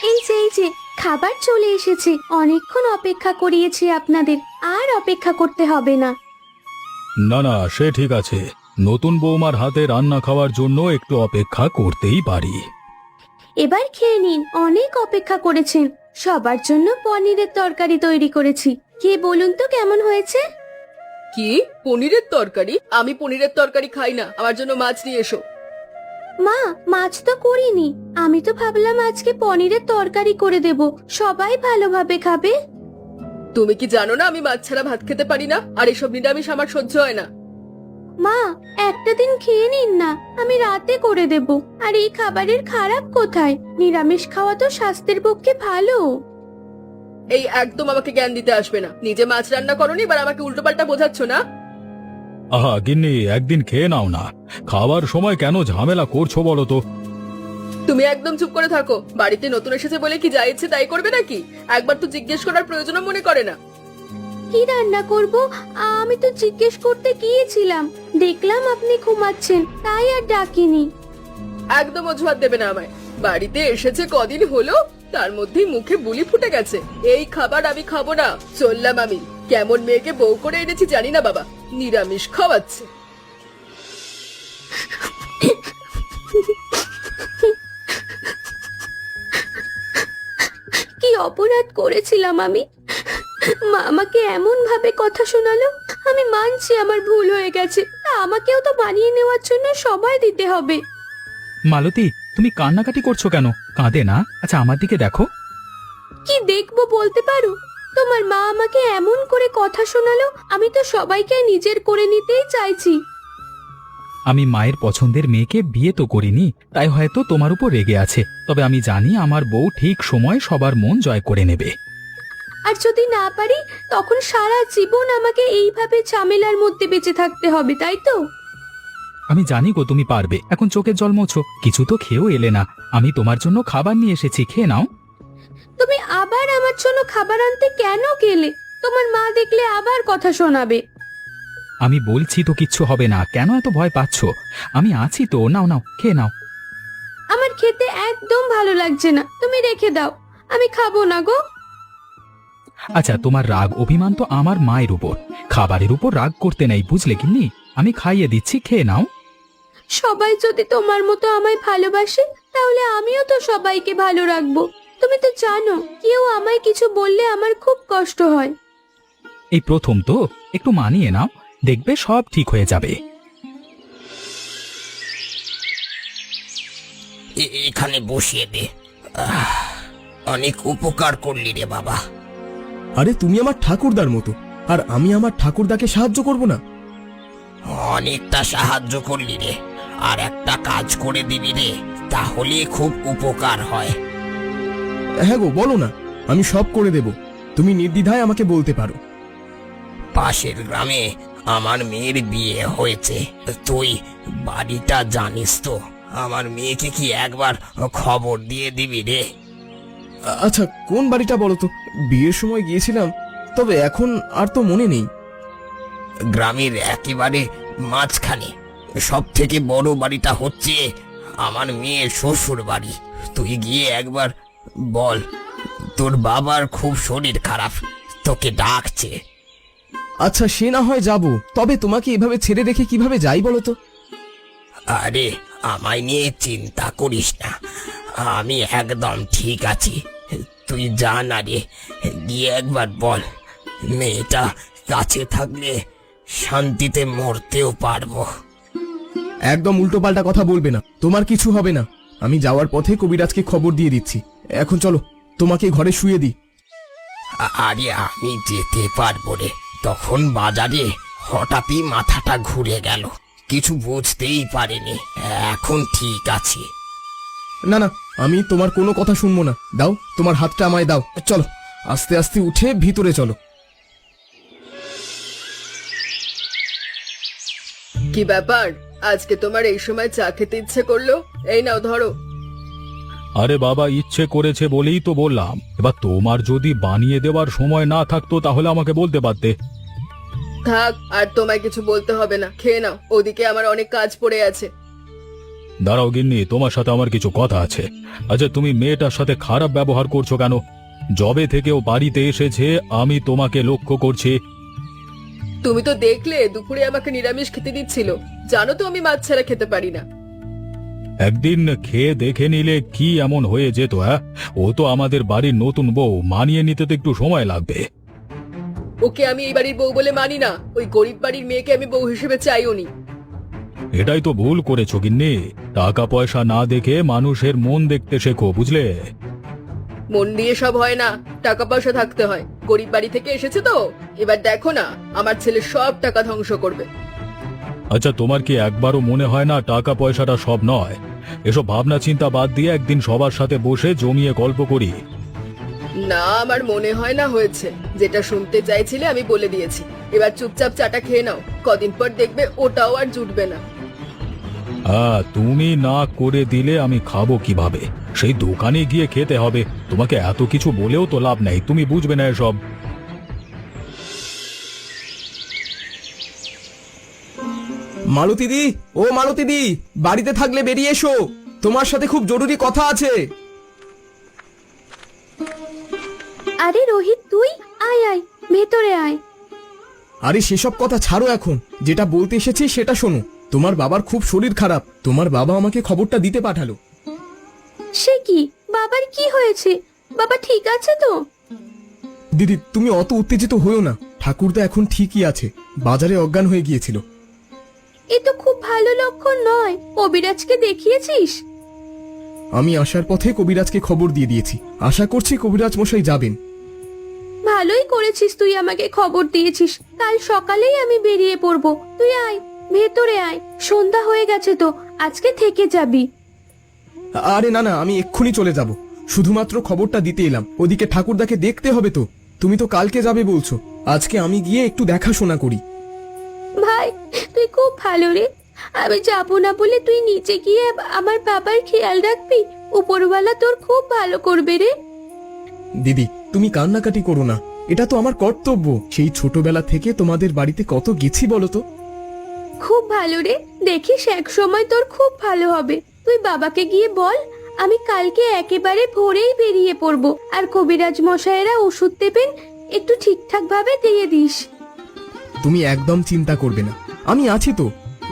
এই যে খাবার চলে এসেছে। অনেকক্ষণ অপেক্ষা করিয়েছি আপনাদের, আর অপেক্ষা করতে হবে না। না না, সে ঠিক আছে। নতুন বৌমার হাতে রান্না খাওয়ার জন্য একটু অপেক্ষা করতেই পারি। এবার খেয়ে নিন, অনেক অপেক্ষা করেছেন। সবার জন্য পনিরের তরকারি তৈরি করেছি। কে বলুন তো কেমন হয়েছে? কি পনিরের তরকারি? আমি পনিরের তরকারি খাই না, আমার জন্য মাছ নিয়ে এসো। মা, মাছ তো করিনি। আমি তো ভাবলাম আজকে পনিরের তরকারি করে দেব, সবাই ভালোভাবে খাবে। তুমি কি জানো না আমি মাছ ছাড়া ভাত খেতে পারি না, আর এসব নিরামিষ আমার সহ্য হয় না। মা, একটা দিন খেয়ে নিন না, আমি রাতে করে দেব। আর এই খাবারের খারাপ কোথায়? নিরামিষ খাওয়া তো স্বাস্থ্যের পক্ষে ভালো। এই একদম আমাকে জ্ঞান দিতে আসবে না। নিজে মাছ রান্না করনি, এবার আমাকে উল্টোপাল্টা বোঝাচ্ছ না। আহা গিন্নি, একদিন খেয়ে নাও না। খাবার সময় কেন ঝামেলা করছো বলো তো? তুমি একদম চুপ করে থাকো। বাড়িতে নতুন এসেছে বলে কি যা ইচ্ছে তাই করবে নাকি? একবার তো জিজ্ঞেস করার প্রয়োজনও মনে করে না। কি রান্না করব? আমি তো জিজ্ঞেস করতে গিয়েছিলাম, দেখলাম আপনি ঘুমাচ্ছেন, তাই আর ডাকিনি। একদম অজুহাত দেবে না আমায়। বাড়িতে এসেছে কদিন হলো, তার মধ্যেই মুখে বুলি ফুটে গেছে। এই খাবার আমি খাবো না, চললাম আমি। কেমন মেয়েকে বউ করে এনেছি জানি না বাবা, নিরামিষ খাওয়াচ্ছে। কি অপরাধ করেছিলাম আমি? মা আমাকে এমন ভাবে কথা শোনালো। আমি মানছি আমার ভুল হয়ে গেছে, তা আমাকেও তো মানিয়ে নেওয়ার জন্য সময় দিতে হবে। মালতী, তুমি কান্নাকাটি করছো কেন? কাঁদে না। আচ্ছা, আমার দিকে দেখো। কি দেখবো বলতে পারো? তোমার মা আমাকে এমন করে কথা শোনালো, আমি তো সবাইকে নিজের করে নিতেই চাইছি। আমি মায়ের পছন্দের মেয়েকে বিয়ে তো করিনি, তাই হয়তো তোমার উপর রেগে আছে। তবে আমি জানি আমার বউ ঠিক সময় সবার মন জয় করে নেবে। আর যদি না পারি, তখন সারা জীবন আমাকে এইভাবে ঝামেলার মধ্যে বেঁচে থাকতে হবে, তাই তো? আমি জানি গো তুমি পারবে। এখন চোখের জল মোছো, কিছু তো খেয়েও এলে না। আমি তোমার জন্য খাবার নিয়ে এসেছি, খেয়ে নাও। তুমি আবার আমার জন্য খাবার আনতে কেন গেলে? তোমার মা দেখলে আবার কথা শোনাবে। আমি বলছি তো কিচ্ছু হবে না, কেন এত ভয় পাচ্ছ? আমি আছি তো, নাও নাও, খেয়ে নাও। আমার খেতে একদম ভালো লাগছে না, তুমি রেখে দাও, আমি খাবো না গো। আচ্ছা, তোমার রাগ অভিমান তো আমার মায়ের উপর, খাবারের উপর রাগ করতে নেই, বুঝলে গিন্নি? আমি খাইয়ে দিচ্ছি, খেয়ে নাও। সবাই যদি তোমার মতো আমায় ভালোবাসে, তাহলে আমিও তো সবাইকে ভালো রাখবো। তুমি তো জানো, কেউ আমায় কিছু বললে আমার খুব কষ্ট হয়। এই প্রথম তো, একটু মানিয়ে নাও, দেখবে সব ঠিক হয়ে যাবে। এখানে বসিয়ে দে। অনেক উপকার করলি রে বাবা। আরে তুমি আমার ঠাকুরদার মতো, আর আমি আমার ঠাকুরদাকে সাহায্য করব না? অনেকটা সাহায্য করলি রে, আর একটা কাজ করে দিবি রে, তাহলে খুব উপকার হয়। হ্যাঁ গো, বলো না, আমি সব করে দেব। তুমি নির্দ্বিধায় আমাকে বলতে পারো। পাশের গ্রামে আমার মেয়ের বিয়ে হয়েছে, তুই বাড়িটা জানিস তো? আমার মেয়েকে কি একবার খবর দিয়ে দিবি রে? আচ্ছা, কোন বাড়িটা বলো তো? বিয়ের সময় গিয়েছিলাম, তবে এখন আর তো মনে নেই। গ্রামের একেবারে মাঝখানে সব থেকে বড় বাড়িটা হচ্ছে আমার মেয়ের শ্বশুর বাড়ি। তুই গিয়ে একবার বল, তোর বাবার খুব শরীর খারাপ, তোকে ডাকছে। আচ্ছা, সে না হয় যাব, তবে তোমাকে এভাবে ছেড়ে রেখে কিভাবে যাই বলো তো? আরে আমায় নিয়ে চিন্তা করিস না, আমি একদম ঠিক আছি। তুই যা না রে, গিয়ে একবার বল, মেয়েটা কাছে থাকলে শান্তিতে মরতেও পারবো। একদম উল্টোপাল্টা কথা বলবে না, তোমার কিছু হবে না। আমি যাওয়ার পথে কবিরাজকে খবর দিয়ে দিচ্ছি। এখন চলো, তোমাকে ঘরে শুয়ে দিই। আরে আমি যেতে পারবো রে। তখন বাজারে হঠাৎই মাথাটা ঘুরে গেল, কিছু বুঝতেই পারিনি। এখন ঠিক আছে। না না, আমি তোমার কোনো কথা শুনবো না। দাও, তোমার হাতটা আমায় দাও। চলো, আস্তে আস্তে উঠে ভিতরে চলো। কি ব্যাপার, আজকে তোমার এই সময় চা খেতে ইচ্ছে করলো? এই নাও ধরো। আরে বাবা, ইচ্ছে করেছে বলেই তো বললাম। এবার তোমার যদি বানিয়ে দেওয়ার সময় না থাকতো তাহলে আমাকে বলতে পারতে। থাক, আর তোমায় কিছু বলতে হবে না, খেয়ে নাও। ওদিকে আমার অনেক কাজ পড়ে আছে। দাঁড়াও গিন্নি, তোমার সাথে আমার কিছু কথা আছে। আচ্ছা, তুমি মেয়েটার সাথে খারাপ ব্যবহার করছো কেন? যবে থেকে ও বাড়িতে এসেছে আমি তোমাকে লক্ষ্য করছি। তুমি তো দেখলে দুপুরে আমাকে নিরামিষ খেতে দিচ্ছিল। জানো তো আমি মাছ ছাড়া খেতে পারি না। একদিন খেয়ে দেখে নিলে কি এমন হয়ে যেত? হ্যাঁ, ও তো আমাদের বাড়ির নতুন বউ, মানিয়ে নিতে তো একটু সময় লাগবে। ওকে আমি এই বাড়ির বউ বলে মানি না। ওই গরিব বাড়ির মেয়েকে আমি বউ হিসেবে চাইও নি। এটাই তো ভুল করেছো গিন্নি। টাকা পয়সা না দেখে মানুষের মন দেখতে শেখো, বুঝলে? মন দিয়ে সব হয় না, টাকা পয়সা থাকতে হয়। গরিব বাড়ি থেকে এসেছে তো, এবার দেখো না আমার ছেলে সব টাকা ধ্বংস করবে। আচ্ছা, তোমার কি একবারও মনে হয় না টাকা পয়সাটা সব নয়? এসব ভাবনা চিন্তা বাদ দিয়ে একদিন সবার সাথে বসে জমিয়ে গল্প করি। না, আমার মনে হয় না হয়েছে। যেটা শুনতে চাইছিলে আমি বলে দিয়েছি। এবার চুপচাপ চাটা খেয়ে নাও, কদিন পর দেখবে ওটাও আর জুটবে না। তুমি না করে দিলে আমি খাবো কিভাবে? সেই দোকানে গিয়ে খেতে হবে। তোমাকে এত কিছু বলেও তো লাভ নেই, তুমি বুঝবে না এসব। মালতীদি, ও মালতীদি, বাড়িতে থাকলে বেরিয়ে এসো, তোমার সাথে খুব জরুরি কথা আছে। আরে রোহিত, তুই আয় আয়, ভেতরে আয়। আরে সেসব কথা ছাড়ো এখন, যেটা বলতে এসেছি সেটা শোনো। তোমার বাবার খুব শরীর খারাপ, তোমার বাবা আমাকে খবরটা দিতে পাঠালো। সে কি? বাবার কি হয়েছে? বাবা ঠিক আছে তো? দিদি, তুমি অত উত্তেজিত হয়েও না। ঠাকুরদা এখন ঠিকই আছে, বাজারে অজ্ঞান হয়ে গিয়েছিল। এ তো খুব ভালো লক্ষণ নয়। কবিরাজকে দেখিয়েছিস? আমি আসার পথে কবিরাজকে খবর দিয়ে দিয়েছি, আশা করছি কবিরাজ মশাই যাবেন। ভালোই করেছিস, তুই আমাকে খবর দিয়েছিস। কাল সকালেই আমি বেরিয়ে পড়বো। তুই আয়, ভেতরে আয়। সন্ধ্যা হয়ে গেছে তো, আজকে থেকে যাবি। আরে না না, আমি এক্ষুনি চলে যাব। শুধুমাত্র খবরটা দিতে এলাম। ওদিকে ঠাকুরদাকে দেখতে হবে তো। তুমি তো কালকে যাবে বলছো, আজকে আমি গিয়ে একটু দেখাশোনা করি। ভাই, তুই খুব ভালো রে। আমি যাবো না বলে তুই নিচে গিয়ে আমার বাবার খেয়াল রাখবি। উপরওয়ালা তোর খুব ভালো করবে রে। দিদি, তুমি কান্নাকাটি করো না, এটা তো আমার কর্তব্য। সেই ছোটবেলা থেকে তোমাদের বাড়িতে কত গেছি বলো তো। খুব ভালো রে, দেখিস এক সময় তোর খুব ভালো হবে। তুই বাবাকে গিয়ে বল আমি কালকে একেবারে ভোরেই বেরিয়ে পড়বো, আর কবিরাজ মশাইরা ওষুধ দেবেন, একটু ঠিকঠাক ভাবে দিয়ে দিস। তুমি একদম চিন্তা করবে না, আমি আছি তো।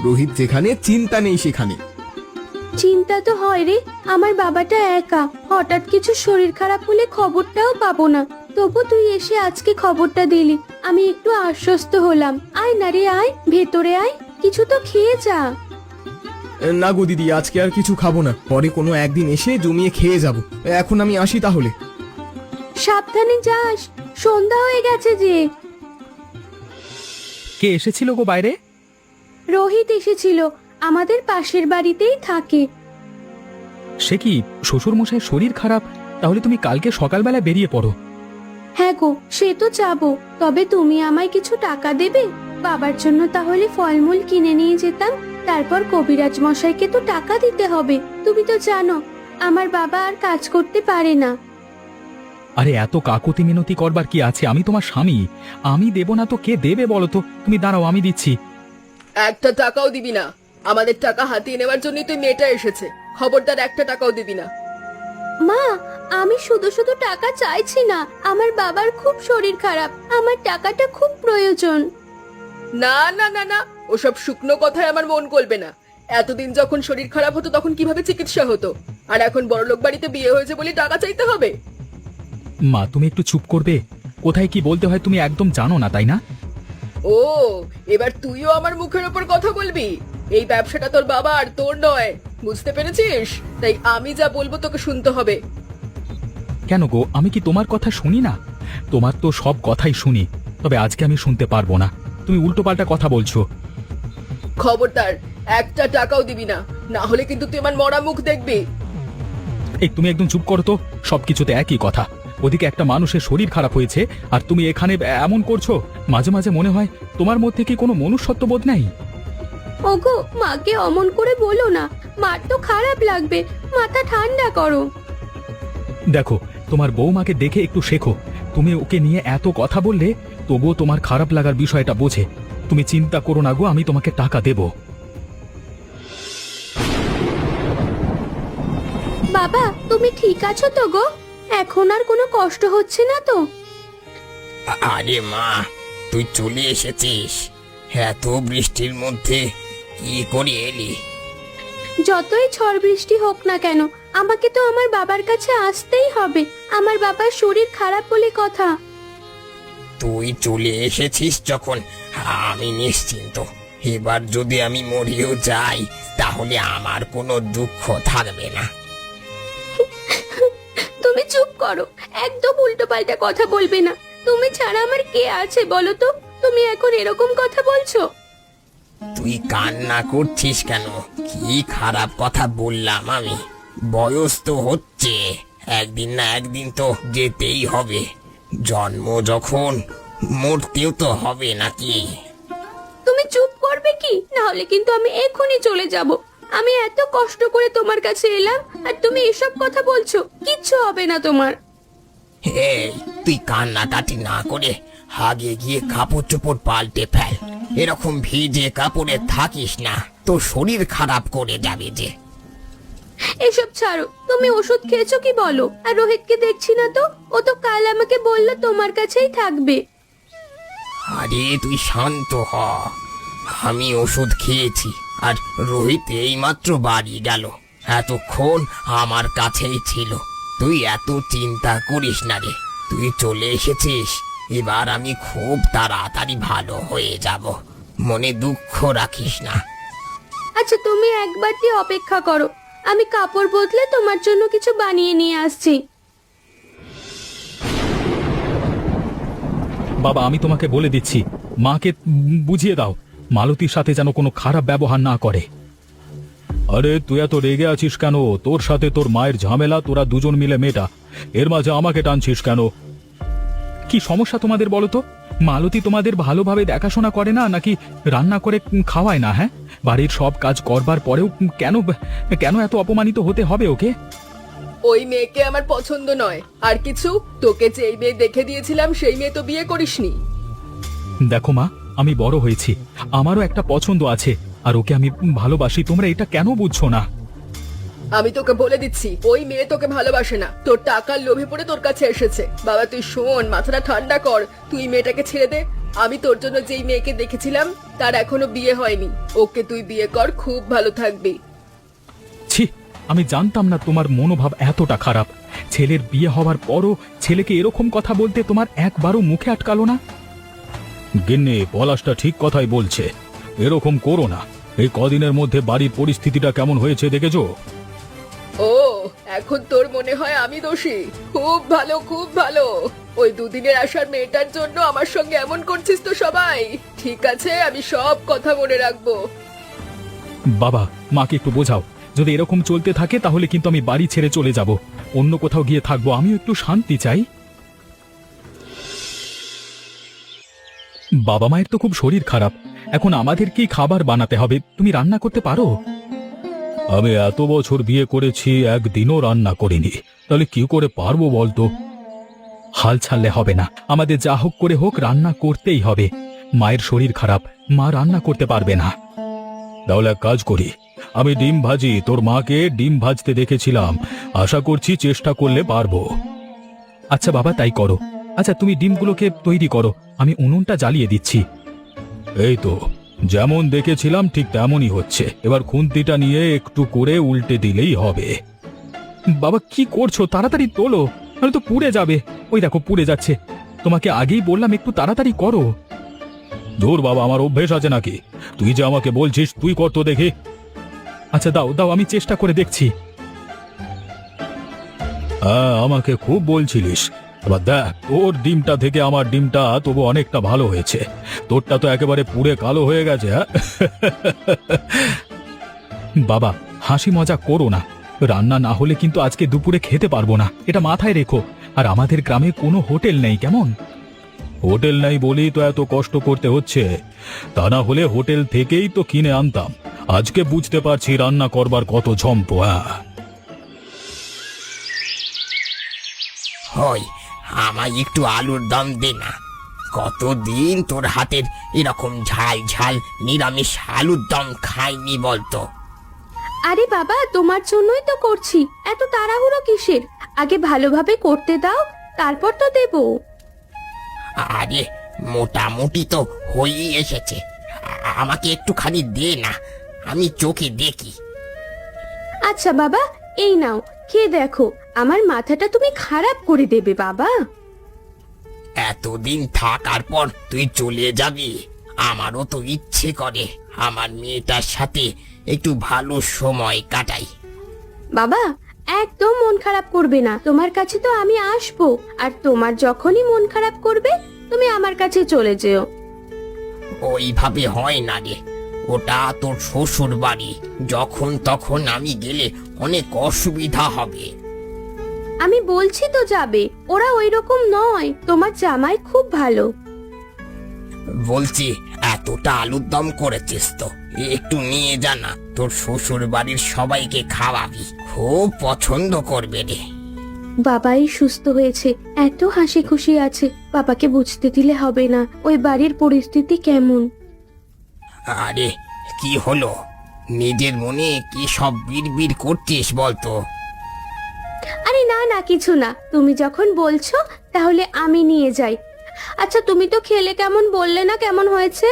রোহিত যেখানে, চিন্তা নেই সেখানে। চিন্তা তো হয় রে, আমার বাবাটা একা, হঠাৎ কিছু শরীর খারাপ হলে খবরটাও পাবো না। তবু তুই এসে আজকে খবরটা দিলি, আমি একটু আশ্বস্ত হলাম। আয় না রে, আয় ভেতরে আয়, কিছু তো খেয়ে যা। না গো দিদি, আজকে আর কিছু খাবো না, পরে কোনো একদিন এসে জমিয়ে খেয়ে যাব। এখন আমি আসি তাহলে। সাবধানে যাস, সন্ধ্যা হয়ে গেছে যে। কে এসেছিল গো বাইরে? রোহিত এসেছিল, আমাদের পাশের বাড়িতেই থাকে। সে কি, শ্বশুর মশাই শরীর খারাপ? তাহলে তুমি কালকে সকালবেলা বেরিয়ে পড়ো। হ্যাঁ গো, সে তো যাবো, তবে তুমি আমায় কিছু টাকা দেবে? বাবার জন্য তাহলে ফলমূল কিনে নিয়ে যেতাম। তারপর কবিরাজ মশাইকে তো টাকা দিতে হবে। তুমি তো জানো আমার বাবা আর কাজ করতে পারে না। আরে এত কাকুতি মিনতি করবার কি আছে? আমি তোমার স্বামী, আমি দেব না তো কে দেবে বলো তো? তুমি দাঁড়াও, আমি দিচ্ছি। একটা টাকাও দিবি না। আমাদের টাকা হাতিয়ে নেওয়ার জন্যই তুই মেয়েটা এসেছে। খবরদার একটা টাকাও দিবি না। মা, আমি শুধু শুধু টাকা চাইছি না। আমার বাবার খুব শরীর খারাপ, আমার টাকাটা খুব প্রয়োজন। না না না না, ওসব শুকনো কথায় আমার মন গলবে না। এতদিন যখন শরীর খারাপ হতো তখন কিভাবে চিকিৎসা হতো, আর এখন বড়লোক বাড়িতে বিয়ে হয়েছে বলে টাকা চাইতে হবে? মা, তুমি একটু চুপ করবে? কোথায় কি বলতে হয় তুমি একদম জানো না, তাই না? ও, এবার তুইও আমার মুখের ওপর কথা বলবি? এই ব্যবসাটা তোর বাবা আর তোর নয়, বুঝতে পেরেছিস? তাই আমি যা বলবো তোকে শুনতে হবে। কেন গো, আমি কি তোমার কথা শুনি না? তোমার তো সব কথাই শুনি, তবে আজকে আমি শুনতে পারবো না। তুমি উল্টোপাল্টা কথা বলছো। খবরদার একটা টাকাও দিবি না, না হলে কিন্তু তুই আমার মরা মুখ দেখবি। এই তুমি একদম চুপ করো তো, সবকিছুতে একই কথা। ওদিকে একটা মানুষের শরীর খারাপ হয়েছে আর তুমি এখানে এমন করছো। মাঝে মাঝে মনে হয় তোমার মধ্যে কি কোনো মনুষ্যত্ব বোধ নেই? ওগো, মাকে অমন করে বলো না, মার তো খারাপ লাগবে। মাথা ঠান্ডা করো। দেখো, তোমার বৌমাকে দেখে একটু শেখো। তুমি ওকে নিয়ে এত কথা বললে তবুও তোমার খারাপ লাগার বিষয়টা বোঝে। তুমি চিন্তা করো না গো, আমি তোমাকে টাকা দেব। তুমি ঠিক আছো তো গো? এখন আর কোনো কষ্ট হচ্ছে না তো? আরে মা, তুই চলে এসেছিস? এত বৃষ্টির মধ্যে কি করে এলি? যতই ঝড় বৃষ্টি হোক না কেন, আমাকে তো আমার বাবার কাছে আসতেই হবে। আমার বাবার শরীর খারাপ বলে কথা। তুই চলে এসেছিস যখন, আমি নিশ্চিন্ত। এবার যদি আমি মরেও যাই তাহলে আমার কোনো দুঃখ থাকবে না। তুমি চুপ করো, একদম উল্টোপাল্টা কথা বলবে না। তুমি ছাড়া আমার কে আছে বলো তো? তুমি এখন এরকম কথা বলছো? তুই কান্না করছিস কেন? কি খারাপ কথা বললাম আমি? বয়স তো হচ্ছে, একদিন না একদিন তো যেতেই হবে। জন্ম যখন, মরতেও তো হবে নাকি? তুমি চুপ করবে কি? না হলে কিন্তু আমি এক্ষুনি চলে যাব। আমি এত কষ্ট করে তোমার কাছে এলাম আর তুমি এসব কথা বলছো। কিচ্ছু হবে না তোমার। এই, তুই কান্নাকাটি না করে আগে গিয়ে কাপড় চোপড় পাল্টে ফেল। এরকম ভিজে কাপড়ে থাকিস না, তোর শরীর খারাপ করে যাবে যে। এসব ছাড়ো, তুমি ওষুধ খেয়েছো কি বলো? আর রোহিতকে দেখছি না তো, ও তো কাল আমাকে বললো তোমার কাছেই থাকবে। আরে তুই শান্ত হ। আমি ওষুধ খেয়েছি, আর রোহিত এইমাত্র বাড়ি গেল। এতক্ষণ আমার কাছেই ছিল। তুই এত চিন্তা করিস না রে। তুই চলে এসেছিস, এবার আমি খুব তাড়াতাড়ি ভালো হয়ে যাব। মনে দুঃখ রাখিস না। আচ্ছা তুমি একবার দিয়ে অপেক্ষা করো, আমি কাপড় বদলে তোমার জন্য কিছু বানিয়ে নিয়ে আসছি। বাবা, আমি তোমাকে বলে দিচ্ছি, মাকে বুঝিয়ে দাও মালতীর সাথে যেন কোনো খারাপ ব্যবহার না করে। আরে তুই এত রেগে আছিস কেন? তোর সাথে তোর মায়ের ঝামেলা, তোরা দুজন মিলে মেটা। এর মাঝে আমাকে টানছিস কেন? কি সমস্যা তোমাদের বলো তো? মালতী তোমাদের ভালোভাবে দেখাশোনা করে না, নাকি রান্না করে খাওয়ায় না? হ্যাঁ, বাড়ির সব কাজ করবার পরেও কেন কেন এত অপমানিত হতে হবে ওকে? ওই মেয়েকে আমার পছন্দ নয়। আর কিছু? তোকে যেই মেয়ে দেখে দিয়েছিলাম সেই মেয়ে তো বিয়ে করিসনি। দেখো মা, আমি বড় হয়েছি, আমারও একটা পছন্দ আছে, আর ওকে আমি ভালোবাসি। তোমরা এটা কেন বুঝছো না? আমি তোকে বলে দিচ্ছি, ওই মেয়ে তোকে ভালোবাসে না, তোর টাকার লোভে পড়ে তোর কাছে এসেছে। বাবা তুই শোন, মাথাটা ঠান্ডা কর। তুই মেয়েটাকে ছেড়ে দে। আমি তোর জন্য যেই মেয়েকে দেখেছিলাম তার এখনো বিয়ে হয়নি। ওকে তুই বিয়ে কর, খুব ভালো থাকবি। ছি, আমি জানতাম না তোমার মনোভাব এতটা খারাপ। ছেলের বিয়ে হওয়ার পরও ছেলেকে এরকম কথা বলতে তোমার একবারও মুখে আটকালো না? গিন্নি, পলাশটা ঠিক কথাই বলছে। এরকম করো না। এই কদিনের মধ্যে বাড়ির পরিস্থিতিটা কেমন হয়েছে দেখেছো? ও, এখন তোর মনে হয় আমি দোষী? খুব ভালো, খুব ভালো। ওই দুদিনের আসার মেয়েটার জন্য আমার সঙ্গে এমন করছিস তো সবাই? ঠিক আছে, আমি সব কথা মনে রাখবো। বাবা, মাকে একটু বোঝাও। যদি এরকম চলতে থাকে তাহলে কিন্তু আমি বাড়ি ছেড়ে চলে যাব, অন্য কোথাও গিয়ে থাকবো। আমিও একটু শান্তি চাই। বাবা মায়ের তো খুব শরীর খারাপ, এখন আমাদেরকেই খাবার বানাতে হবে। তুমি রান্না করতে পারো? আমি এত বছর বিয়ে করেছি, একদিনও রান্না করিনি। তাহলে কি করে পারবো বলতো? হাল ছাড়লে হবে না, আমাদের যা হোক করে হোক রান্না করতেই হবে। মায়ের শরীর খারাপ, মা রান্না করতে পারবে না। তাহলে এক কাজ করি, আমি ডিম ভাজি। তোর মাকে ডিম ভাজতে দেখেছিলাম, আশা করছি চেষ্টা করলে পারবো। আচ্ছা বাবা, তাই করো। আচ্ছা তুমি ডিমগুলোকে তৈরি করো, আমি উনুনটা জ্বালিয়ে দিচ্ছি। এই তো, যেমন দেখেছিলাম ঠিক তেমনই হচ্ছে। এবার খুন্তিটা নিয়ে একটু করে উল্টে দিলেই হবে। বাবা কি করছো? তাড়াতাড়ি তোলো, নাহলে তো পুড়ে যাবে। ওই দেখো পুড়ে যাচ্ছে। তোমাকে আগেই বললাম একটু তাড়াতাড়ি করো। দূর বাবা, আমার অভ্যেস আছে নাকি? তুই যে আমাকে বলছিস, তুই কর তো দেখি। আচ্ছা দাও দাও, আমি চেষ্টা করে দেখছি। হ্যাঁ, আমাকে খুব বলছিলিস। এবার দেখ, তোর ডিমটা থেকে আমার ডিমটা তবু অনেকটা ভালো হয়েছে। তোরটা তো একেবারে পুড়ে কালো হয়ে গেছে। হ্যাঁ বাবা, হাসি মজা করো না। রান্না না হলে কিন্তু আজকে দুপুরে খেতে পারবো না, এটা মাথায় রেখো। আর আমাদের গ্রামে কোনো হোটেল নেই, কেমন? হোটেল নেই বলি তো এত কষ্ট করতে হচ্ছে। তা না হলে হোটেল থেকেই তো কিনে আনতাম। আজকে বুঝতে পারছি রান্না করবার কত ঝম্প। হই, আমায় একটু আলুর দম দে না। কতদিন তোর হাতের এরকম ঝাল ঝাল নিরামিষ আলুর দম খাইনি বলতো। আরে বাবা, তোমার জন্যই তো করছি, এত তাড়াহুড়ো কিসের? আগে ভালোভাবে করতে দাও, তারপর তো দেবো। আরে মোটামুটি তো হয়েই এসেছে, আমাকে একটুখানি দে না, আমি চোখে দেখি। আচ্ছা বাবা, এই নাও, খেয়ে দেখো। আমার মাথাটা তুমি খারাপ করে দেবে বাবা। এতদিন থাকার পর তুই চলে যাবি, আমারও তো ইচ্ছে করে আমার মেয়েটার সাথে একটু ভালো সময় কাটাই। বাবা, একদম মন খারাপ করবে না, তোমার কাছে তো আমি আসবো, আর তোমার যখনই মন খারাপ করবে তুমি আমার কাছে চলে যেও। ওইভাবে হয় না রে, ওটা তোর শ্বশুর বাড়ি, যখন তখন আমি গেলে অনেক অসুবিধা হবে। আমি বলছি তো যাবে, ওরা ওই রকম নয়, তোমার জামাই খুব ভালো। বলছি এতটা আলুর দম করেছিস তো, একটু নিয়ে যা না, তোর শ্বশুর বাড়ির সবাইকে খাওয়াবি, খুব পছন্দ করবে রে। বাবাই সুস্থ হয়েছে, এত হাসি খুশি আছে, বাবাকে বুঝতে দিলে হবে না ওই বাড়ির পরিস্থিতি কেমন। আরে কি হলো, নিজের মনে কি সব বিড়বিড় করছিস বলতো? আরে না না, কিছু না, তুমি যখন বলছো তাহলে আমি নিয়ে যাই। আচ্ছা, তুমি তো খেলে কেমন বললে না কেমন হয়েছে?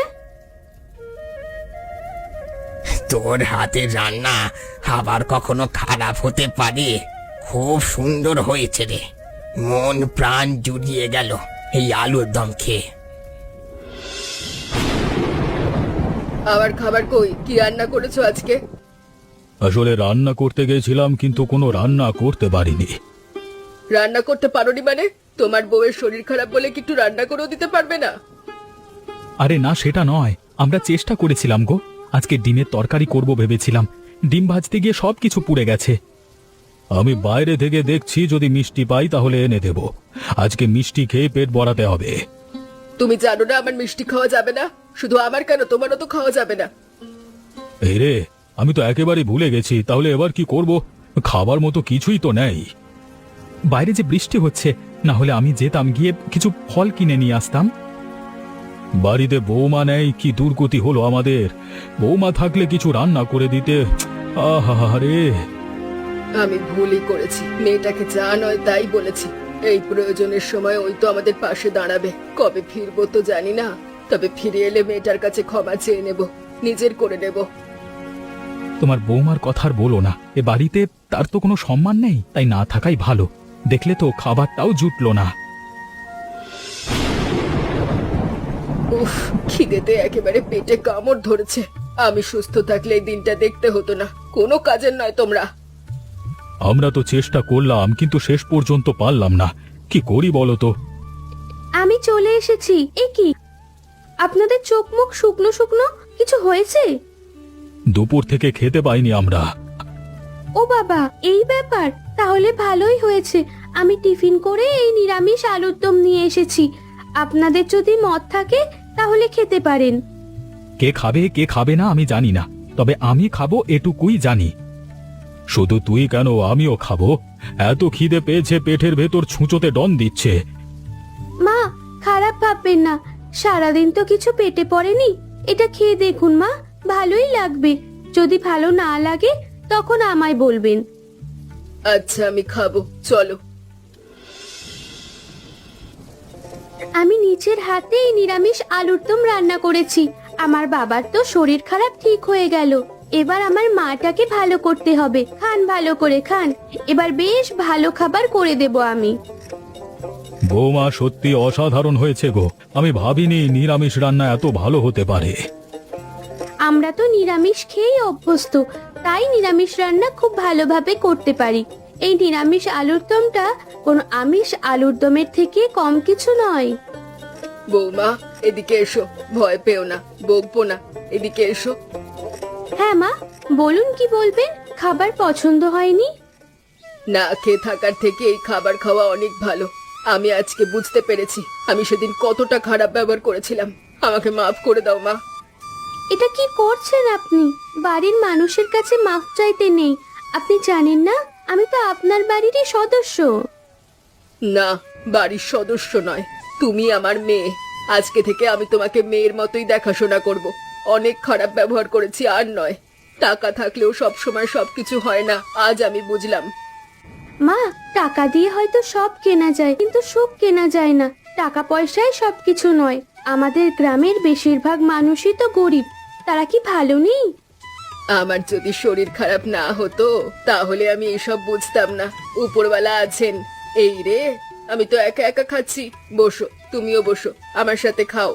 তোর হাতের রান্না আবার কখনো খারাপ হতে পারে? খুব সুন্দর হয়েছে রে, মন প্রাণ জুড়িয়ে গেল এই আলুর দম খেয়ে। আবার খাবার কই? কি রান্না করেছো আজকে? আসলে রান্না করতে গেছিলাম, কিন্তু কোনো রান্না করতে পারিনি। রান্না করতে পারোনি মানে? তোমার বউয়ের শরীর খারাপ বলে কি একটু রান্না করেও দিতে পারবে না? আরে না, সেটা নয়, আমরা চেষ্টা করেছিলাম গো, আজকে ডিমের তরকারি করব ভেবেছিলাম, ডিম ভাজতে গিয়ে সবকিছু পুড়ে গেছে। আমি বাইরে থেকে দেখছি, যদি মিষ্টি পাই তাহলে এনে দেব। আজকে মিষ্টি খেয়ে পেট ভরাতে হবে। তুমি জানো না আমার মিষ্টি খাওয়া যাবে না? শুধু আমার কেন, তোমারও তো খাওয়া যাবে না। এই রে, আমি তো একেবারে ভুলে গেছি, তাহলে এবার কি করব? খাবার মতো কিছুই তো নেই। বাইরে যে বৃষ্টি হচ্ছে, না হলে আমি যেতাম, গিয়ে কিছু ফল কিনে নিয়ে আসতাম। বাড়িতে বৌমা নেই, কি দুর্গতি হলো আমাদের। বৌমা থাকলে কিছু রান্না করে দিতে। আহা রে, আমি ভুলই করেছি, মেয়েটাকে যা নয় তাই বলেছি। এই প্রয়োজনের সময় ওই তো আমাদের পাশে দাঁড়াবে। কবে ফিরবো তো জানি না, তবে ফিরে এলে মেয়েটার কাছে ক্ষমা চেয়ে নেব, নিজের করে নেব। তোমার বৌমার কথা আর বলো না, এ বাড়িতে তার তো কোনো সম্মান নেই, তাই না থাকাই ভালো। দেখলে তো খাবারটাও জুটলো না। উফ, খিদেতে একেবারে পেটে কামড় ধরেছে। আমি সুস্থ থাকলে এই দিনটা দেখতে হতো না। কোনো কাজের নয় তোমরা। আমরা তো চেষ্টা করলাম, কিন্তু শেষ পর্যন্ত পারলাম না। কি করি বলো তো? আমি চলে এসেছি। এ কি, আপনাদের চোখ মুখ শুকনো শুকনো, কিছু হয়েছে? দুপুর থেকে খেতে পাইনি আমরা। ও বাবা, এই ব্যাপার, তাহলে ভালোই হয়েছে। আমি টিফিন করে এই নিরামিষ আলুর দম নিয়ে এসেছি, আপনাদের যদি মত থাকে তাহলে খেতে পারেন। কে খাবে কে খাবে না আমি জানি না, তবে আমি খাবো এটুকুই জানি। শুধু তুই কেন, আমিও খাবো। এত খিদে পেয়েছে, পেটের ভেতর ছুঁচোতে ডন দিচ্ছে। মা, খারাপ ভাববেন না, সারাদিন তো কিছু পেটে পড়েনি, এটা খেয়ে দেখুন মা, ভালোই লাগবে। যদি ভালো না লাগে তখন আমায় বলবেন। আচ্ছা, আমি খাবো, চলো। আমি নিজের হাতে এই নিরামিষ আলুর দম রান্না করেছি। আমার বাবার তো শরীর খারাপ ঠিক হয়ে গেল, এবার আমার মাটাকে ভালো করতে হবে। খান, ভালো করে খান, এবার বেশ ভালো খাবার করে দেব আমি। বৌমা সত্যি অসাধারণ হয়েছে গো, আমি ভাবিনি নিরামিষ রান্না এত ভালো হতে পারে। আমরা তো নিরামিষ খেয়েই অভ্যস্ত, তাই নিরামিষ রান্না খুব ভালোভাবে করতে পারি। এই নিরামিষ আলুর দমটা কোনো আমিষ আলুর দমের থেকে কম কিছু নয়। বৌমা, এদিকে এসো, ভয় পেও না, বকবো না, এদিকে এসো। হ্যাঁ মা, বলুন কি বলবেন? খাবার পছন্দ হয়নি? না খেয়ে থাকার থেকে এই খাবার খাওয়া অনেক ভালো। আমি আজকে বুঝতে পেরেছি আমি সেদিন কতটা খারাপ ব্যবহার করেছিলাম। আমাকে মাফ করে দাও মা। এটা কি করছেন আপনি? বাড়ির মানুষের কাছে মাফ চাইতে নেই। আপনি জানেন না আমি তো আপনার বাড়িরই সদস্য। না, বাড়ির সদস্য নয়, তুমি আমার মেয়ে। আজকে থেকে আমি তোমাকে মেয়ের মতোই দেখাশোনা করব। অনেক খারাপ ব্যবহার করেছি, আর নয়। টাকা থাকলেও সব সময় সবকিছু হয় না, আজ আমি বুঝলাম। মা, টাকা দিয়ে হয়তো সব কেনা যায় কিন্তু সুখ কেনা যায় না। টাকা পয়সায় সবকিছু নয়। আমাদের গ্রামের বেশিরভাগ মানুষই তো গরিব, তারা কি ভালো নেই? আমার যদি শরীর খারাপ না হতো তাহলে আমি এসব বুঝতাম না। উপরওয়ালা আছেন। এই রে, আমি তো একা একা খাচ্ছি। বসো, তুমিও বসো, আমার সাথে খাও।